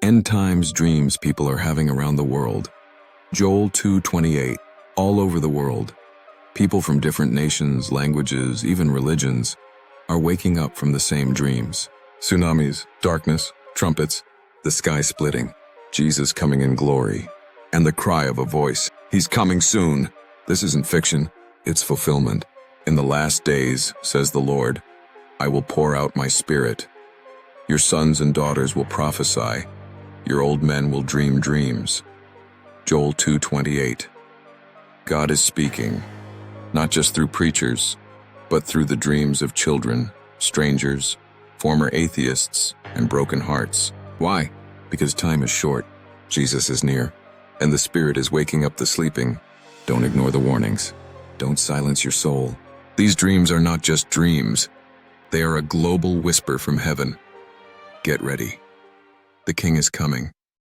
End times dreams people are having around the world. Joel 2:28, all over the world. People from different nations, languages, even religions, are waking up from the same dreams. Tsunamis, darkness, trumpets, the sky splitting, Jesus coming in glory, and the cry of a voice, "He's coming soon." This isn't fiction, it's fulfillment. In the last days, says the Lord, I will pour out my spirit. Your sons and daughters will prophesy. Your old men will dream dreams. Joel 2:28. God is speaking, not just through preachers, but through the dreams of children, strangers, former atheists, and broken hearts. Why? Because time is short, Jesus is near, and the Spirit is waking up the sleeping. Don't ignore the warnings. Don't silence your soul. These dreams are not just dreams. They are a global whisper from heaven. Get ready. The King is coming.